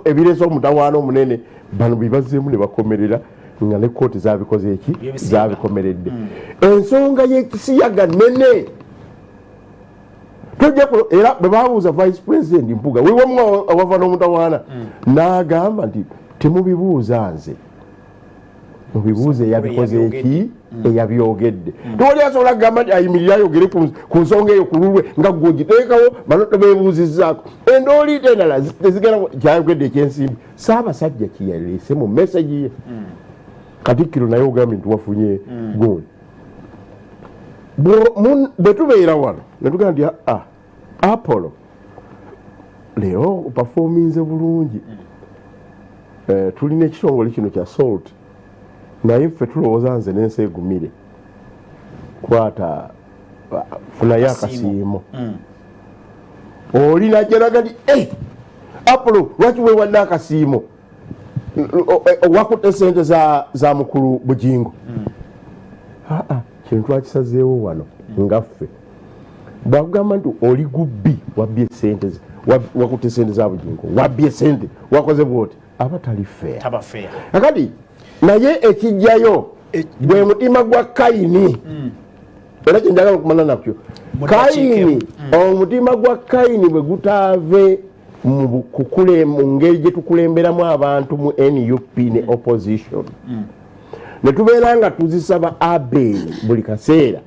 ebireese omutawaana omunene bano bibazzeemu ne bakomerera nga ne kooti zabikoze eki zabikomeredde ensonga y'ekisiyaga nene era bwe babuuza vice president Mpuuga wewamu awava n'omutawaana n'agamba nti temubibuuza nze mubibuuze eyabikoze eki eyabyogedde tewali asobola kugamba nti ayimirire ayogere ku nsonga eyo ku lulwe nga gwogiteekawo bano tebeebuuzizzaako endooliito endala tezigenda kyayogedde ekyensimbi Ssaabasajja kiyaleese mu meseji ye Katikkiro naye ogambye nti wafunye gundi bwe tubeera wano ne tugamba nti Apollo leero opafominze bulungi tulina ekitongole kino kya SALT naye ffe tulowooza nze n'ensi egumire kwata funayo akasiimo oli najjaraga nti Apollo lwaki weewadde akasiimo wakutte sente za mukulu Bujingo kino twakisazeewo wano ngaffe bwakugamba nti oli gubbi wabbye sente wakutte sente za Bujingo wabbye sente wakoze bwoti aba tali fair akati naye ekijjayo bwe mutima gwa Kayini era kyenjagala okumala nakyo Kayini omutima gwa Kayini bwe gutaave mu ngeri gye tukulemberamu abantu mu NUP ne opposition ne tubeera nga tuzisaba Abel buli kaseera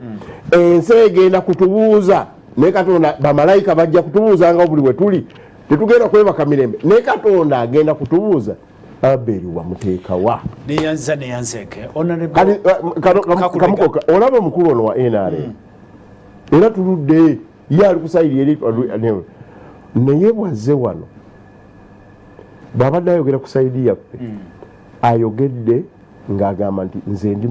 ensi egenda kutubuuza naye Katonda bamalayika bajja kutubuuza nga buli we tuli tetugenda kwebaka mirembe naye Katonda agenda kutubuuza Abel wamuteekawa neyanzeke kamukoka olaba omukulu ono wa NRM era tuludde ye ali kusayiri eri naye bwazze wano bw'abadde ayogera ku sayidi yaffe ayogedde ng'agamba nti nze ndi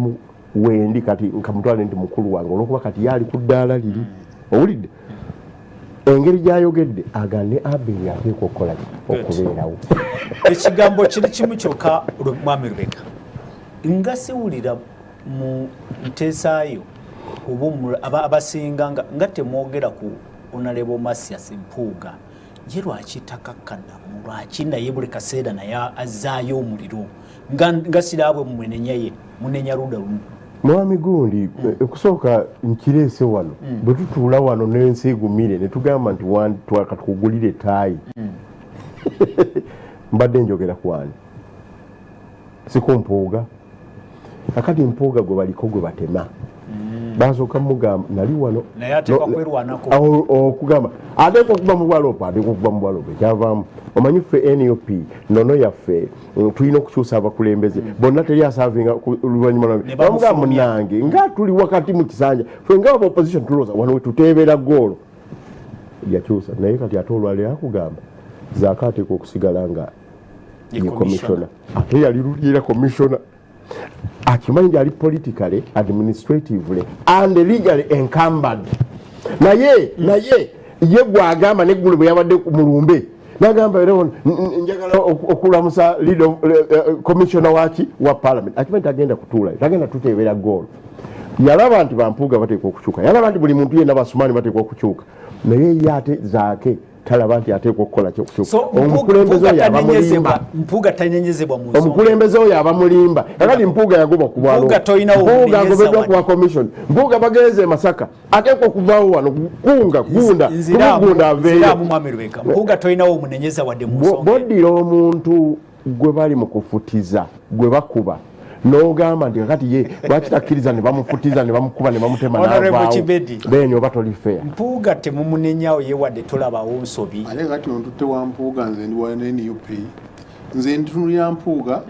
wendi kati nkamutwale nti mukulu wange olwokuba kati ye ali ku ddaala liri owulidde engeri gy'ayogedde agane Abel ateekwa okukola okubeerawo ekigambo kiri kimu kyokka Mwami Rebecca nga siwulira mu nteesaayo oba abasinga nga temwogera ku Honorable Masias Mpuuga ye lwaki takakkana lwaki naye buli kaseera naye azaayo omuliro nga siraabwe mumwenenya ye munenya luda lumu Mwami gundi okusooka nkireese wano bwe tutuula wano n'ensi egumire ne tugamba nti twakatukugulire ettaayi mbadde njogera kwani siku Mpuuga akati Mpuuga gwe baliko gwe batema basooka mugamba nali wano naye ateekwa kwerwanako okugamba ateekwa okuva mu bwalopo ateekwa okuva mu bwalopo ekyavaamu omanyi ffe NUP nono yaffe tulina okukyusa abakulembeze bonna teri asaavinga oluvannyuma bamugamba munange nga tuli wakati mu kisanja ffe nga opposition tulowooza wano we tuteebera ggoolo yakyusa naye kati ate olwaleero akugamba zaaka ateekwa okusigala nga ye commissioner ate yali luliira commissioner akimanyi nti ali politically administratively and legally encumbered naye ye gwagamba neggulu bwe yabadde ku mulumbe nagamba era njagala okulamusa commissioner wa parliament akimanyi nti agenda kutuulayo tagenda tuteebera ggoolo yalaba nti Bampuuga bateekwa okukyuka yalaba nti buli muntu yenna Basumaani bateekwa okukyuka naye ye ate zaake talaba nti ateekwa okukola kyokukyuka Mpuuga tanenyezebwa mu nsonga omukulembeze oyo aba mulimba kakati Mpuuga yagobwa ku bwalo Mpuuga agobeddwa ku commission Mpuuga bagenze Masaka ateekwa okuvaawo wano gunda aveeyo Mpuuga toyinawo omunenyeza wadde mu nsonga boddira omuntu gwe bali mu kufutiza gwe bakuba n'ogamba nti kakati ye lwakitakkiriza ne bamufutiza ne bamukuba ne bamutema n'avaawo beni oba toli fair Mpuuga temumunenyaawo ye wadde tolabawo nsobi ate kati ontutte wa Mpuuga nze ndi wa NUP nze ntunulira Mpuuga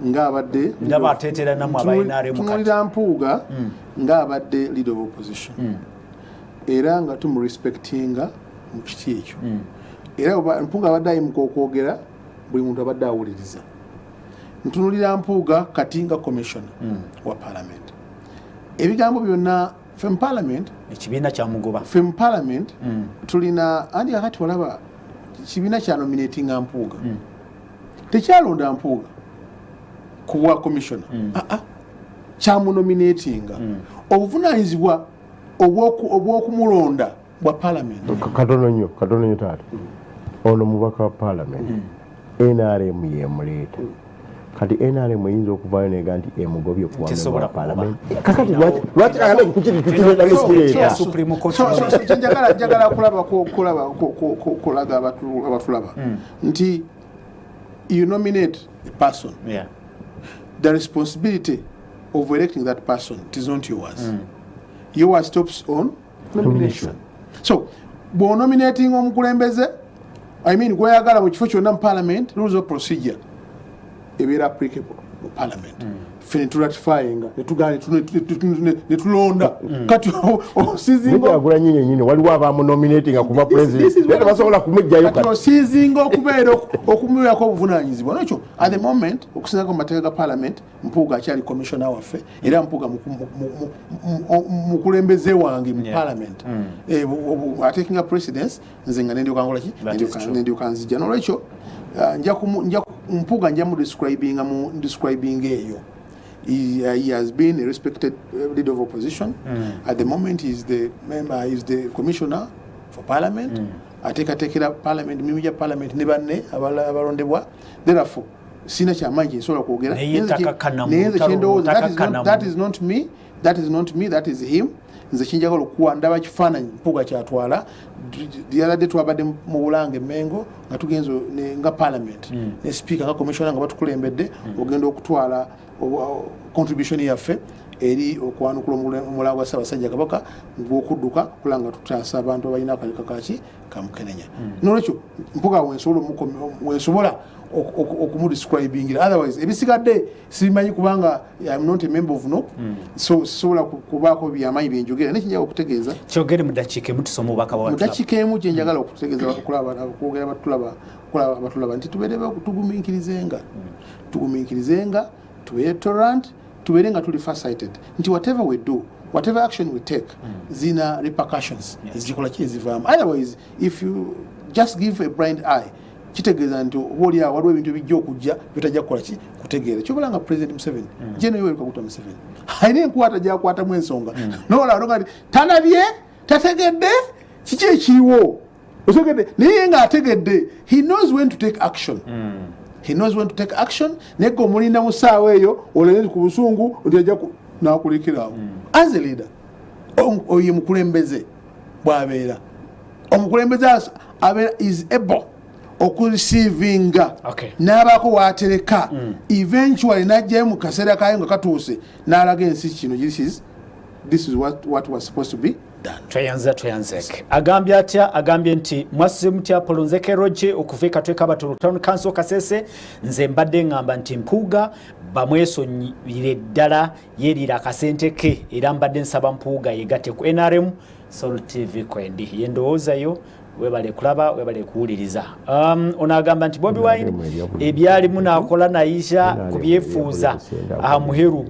ng'abadde ndaba ateetera namwe abayinaare tunulira Mpuuga ng'abadde leader of opposition era nga tumurespectinga mu kiti ekyo era Mpuuga abadde ayimuka okwogera buli muntu abadde awuliriza ntunulira Mpuuga kati nga commissioner wa parliament ebigambo byonna fem parliament ekibiina kya mugoba fem parliament tulina andi akati walaba kibiina kya nominating Mpuuga tekyalonda Mpuuga kuwa commissioner kyamunominatinga obuvunaanyizibwa obw'okumulonda bwa parliament katono nnyo taata ono mubaka wa parliament NRM yemuleeta kati NRM eyinza okuvaayo nega nti emugobye okuwa parliament kakati lwaki agala kukiri tukirenda musikireeta njagala kulaga abatulaba nti you nominate a person the responsibility of electing that person is not yours yours stops on nomination so bo nominating omukulembeze I mean gweyagala mu kifo kyonna mu parliament rules of procedure ebeera applicable mu parliament fene turatifyinga netulonda kati osizinga agula nyinyi waliwo abamu nominating akuba president bete basobola kumujjayo kati osizinga okubeera okumuyako obuvunaanyizibwa nakyo at the moment okusinzako mu mateeka ga parliament Mpuuga akyali commissioner waffe era Mpuuga mukulembeze wange mu parliament atakinga precedence nze nga nendyokankolaki nendyokanzijja nolwekyo Mpuuga nja mu describing eyo. He has been a respected leader of opposition. At the moment, he's the member, he's the commissioner for parliament. Atekera parliament, mimija parliament ne banne abalondebwa. Therefore, sina kyamaanyi nsobola kwogera. That is not me. That is him. Nze kinjagala okuwa ndaba kifaananyi Mpuuga kyatwala the other day twabadde mu Bulange Mengo nga tugenzo nga parliament ne speaker nga commissioner nga batukulembedde ogenda okutwala contribution yaffe eri okwanukula omulago wa Ssaabasajja Kabaka ng'okudduka kulanga tutaasa abantu abalina akaleka kaki kamukenenya nolwekyo Mpuuga wensobola okumudescribing otherwise ebisigadde simanyi kubanga I'm not a member of NUP so sobola kubaako byamaanyi byenjogera nekinjagala okutegeeza kyogere mu dakiika emu tusoma obubaka bwa mu dakiika emu kyenjagala okutegeeza kwogera batulaba nti tubeere tugumiikirizenga tubeere tolerant tubeere nga tuli farsighted nti whatever we do whatever action we take zina repercussions ezikola ki ezivaamu otherwise if you just give a blind eye kitegeeza nti obaoli awo waliwo ebintu bijja okujja bitajja kukola ki kutegeera kyobalanga President Museveni General Kaguta Museveni ayina enkwata gyakwatamu ensonga noolaba nti tanabye tategedde kiki ekiriwo osogedde naye nga ategedde he knows when to take action naye omulinda mu ssaawa eyo olenge ku busungu nti ajja nakulekerawo as a leader oyo mukulembeze bw'abeera omukulembeze abeera is able okureceiving n'abaako waatereka eventually najjayo mu kaseera kayo nga katuuse n'alaga ensi kino this is what was supposed to be done. Twayanzeke agambye atya agambye nti mwasize mutya polonzekero gye okuva ekatwe k'Abatoro Town Council Kasese nze mbadde ngamba nti Mpuuga bamwesonyire ddala yerira akasente ke era mbadde nsaba Mpuuga yegatte ku NRM Soul TV kwendi yendowoozayo webale kulaba webale kuwuliriza ono agamba nti Bobi Wine ebyalimu n'akola nayisha kubyefuuza muheru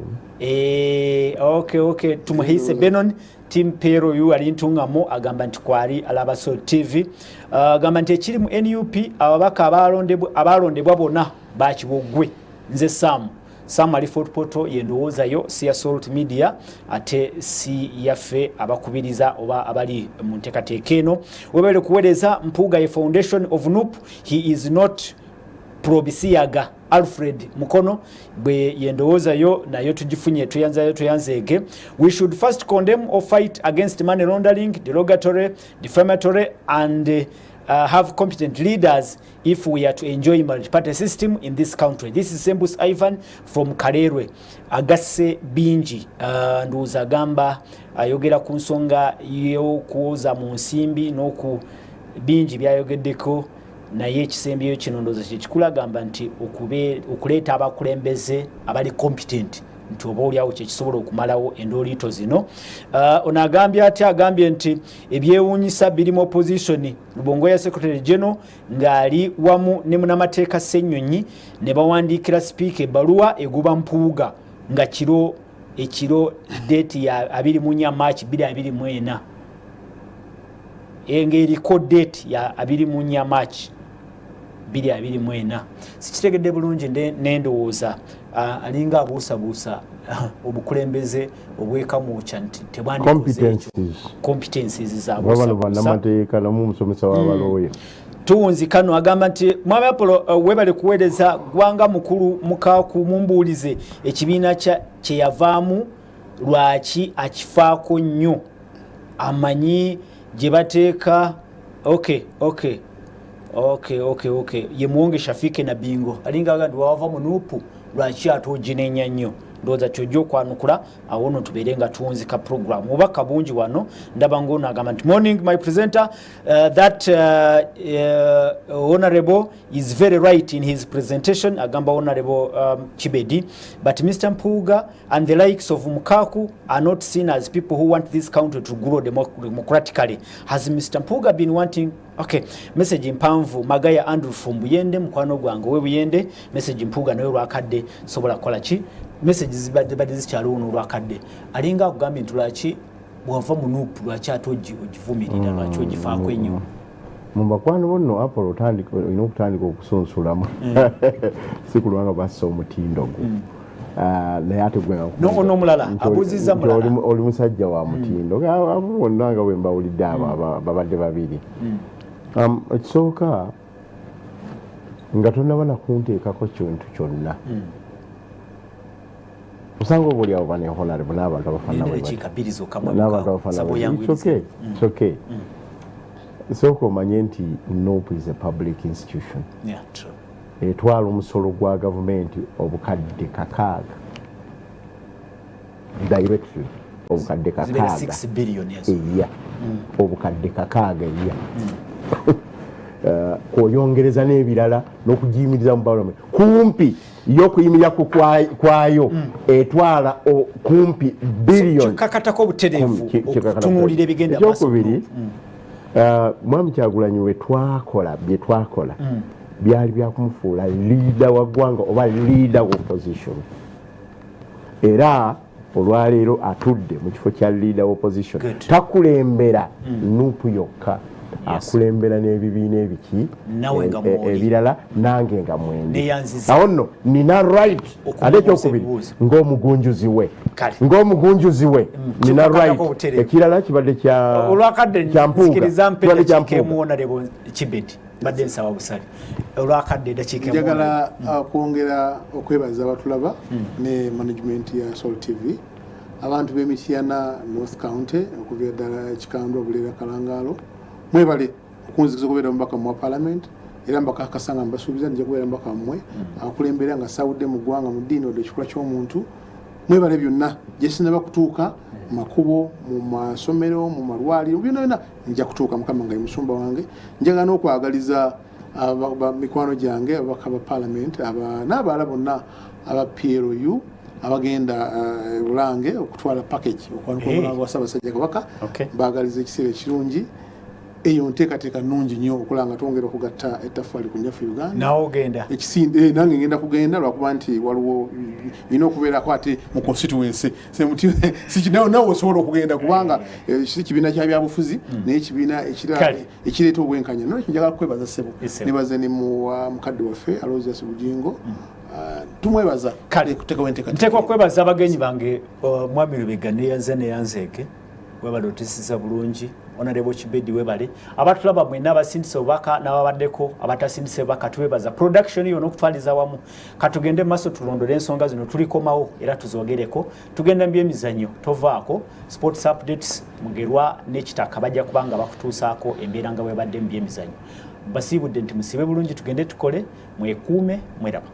okay tumuhise Benon Tim Pero yu alintungamo agamba nti kwali alaba Soul TV agamba nti ekiri mu NUP ababaka abalondebwa bonna bakibogwe nze Sam ali Fort Poto yendowoozayo si ya Salt Media ate si yaffe abakubiriza oba abali mu nteekateeka eno webale kuweereza Mpuuga ye foundation of NUP he is not probisiyaga Alfred Mukono bwe yendowoozayo nayo tugifunye tuyanzeege we should first condemn or fight against money laundering derogatory defamatory and have competent leaders if we are to enjoy multi-party system in this country. This is Sembus Ivan from Karerwe. Agase bingi nduuza gamba ayogera ku nsonga y'okuwoza mu nsimbi n'oku bingi byayogeddeko naye ekisembi yo kino ndowooza kikula gamba nti okuleeta abakulembeze abali competent nti oba oliawo kyekisobola okumalawo endooliito zino. Ono agambye ati agambye nti ebyewuunyisa biri mu opposition Lubongo ya Secretary General ng'ali wamu ne munnamateeka Ssennyonyi ne bawandiikira sipiika ebbaluwa egoba Mpuuga nga ekiro date ya 24 March 2024 eng'eriko date ya 24 March 2024. Sikitegedde bulungi n'endowooza alinga abuusabuusa obukulembeze obwekamuuca nti tebwandikoze competencies zaabannamateeka namusomesa w'abalooya. Tuwunzi kano agamba nti Mwami Apollo webale kuweereza gwanga mukulu mukaaku mumbuulize ekibiina kye yavaamu lwaki akifaako nnyo amanyi gye bateeka. Okay. Ye muwonge Shafike na Bingo alinga agandi wava mu NUP lwaki atoginenya nnyo ndowooza kyojja okwanukula awo nno tubeere nga tuwunzika program obubaka bungi wano. Ndaba ng'ono agamba nti morning my presenter that honorable is very right in his presentation agamba honorable Kibedi, but Mr. Mpuuga and the likes of Mukaku are not seen as people who want this country to grow democratically. Has Mr. Mpuuga been wanting message mpanvu Magaya Andrew from Buyende mukwano gwange we Buyende message Mpuuga nawe lwakadde sobola kola ki messages badde zikyaliwo lwakadde alinga akugambye nti lwaki bwava mu NUP lwaki ate ogivumirira lwaki ogifaako ennyo mubakwano bonno Apollo olina okutandika okusunsulamu si kulwanga bassa omutindo gwo naye ate ono mulala abuziza mulala oli musajja wa mutindo bonna nga bwe mbawulidde babadde babiri. Ekisooka nga tonnaba nakunteekako kintu kyonna osanga oba oli awo bane honorable n'abantu abafaananabantu sooka omanye nti NUP is a public institution etwala omusolo gwa gavumenti obukadde 6 directly obukadde 6 eya obukadde 6 eya kwoyongereza n'ebirala n'okugiyimiriza mu parliament kumpi y'okuyimirira kwayo etwala kumpi billion kakatako obutereevu okutunuulira ebigenda maaso. Ekyokubiri Mwami Kyagulanyi bye twakola byali byakumufuula leader wa ggwanga oba leader wa opposition era olwaleero atudde mu kifo kya leader wa opposition takulembera NUP yokka akulembera n'ebibiina ebiki ebirala nange nga mwende awo nno nina right ate ekyokubiri ng'omugunjuzi we nina right ekirala kibadde kya Mpuuga badde nsaba busale olwakadde dakiika njagala kwongera okwebaza abatulaba ne management ya Soul TV abantu b'Emityana North County okuva ddala Kikandwa Buleera Kalangaalo mwebale okunzikiza okubeera omubaka mu parliament era mbakakasanga mbasuubiza nja kubeera mbaka mmwe akulembera nga sawudde mu ggwanga mu ddiini wadde ekikula ky'omuntu mwebale byonna gye sinaba kutuuka mu makubo mu masomero mu malwaliro byonna nja kutuuka mukama nga ye musumba wange njagala n'okwagaliza mikwano gyange ababaka ba parliament n'abalala bonna aba PLU abagenda Bulange okutwala package okwanukula wa Ssaabasajja Kabaka baagaliza ekiseera ekirungi eyo nteekateeka nnungi nnyo okulanga twongera okugatta ettaffaali ku nnyaffe Uganda nawe ogenda ekisinde nange ngenda kugenda lwakuba nti waliwo ina okubeerako ate mu constituency nawe osobola okugenda kubanga kibiina kya byabufuzi naye ekibiina ekireeta obwenkanya no njagala kwebaza ssebo nebaze ne mukadde waffe Aloysius Bugingo tumwebaza kale nteekwa kwebaza abagenyi bange Mwami Lubega neyanzeeke webale otisiza bulungi Honorable Kibedi webale abatulaba mwena abasindise obubaka n'ababaddeko abatasindise obubaka tubebaza production yo n'okutwaliza wamu katugende maaso tulondole ensonga zino tulikomawo era tuzogereko tugenda mu byemizannyo tovaako sports updates Mugerwa n'ekitaka bajja kubanga bakutuusaako embeera nga webadde mu byemizannyo basiibudde nti musibe bulungi tugende tukole mwekuume mweraba.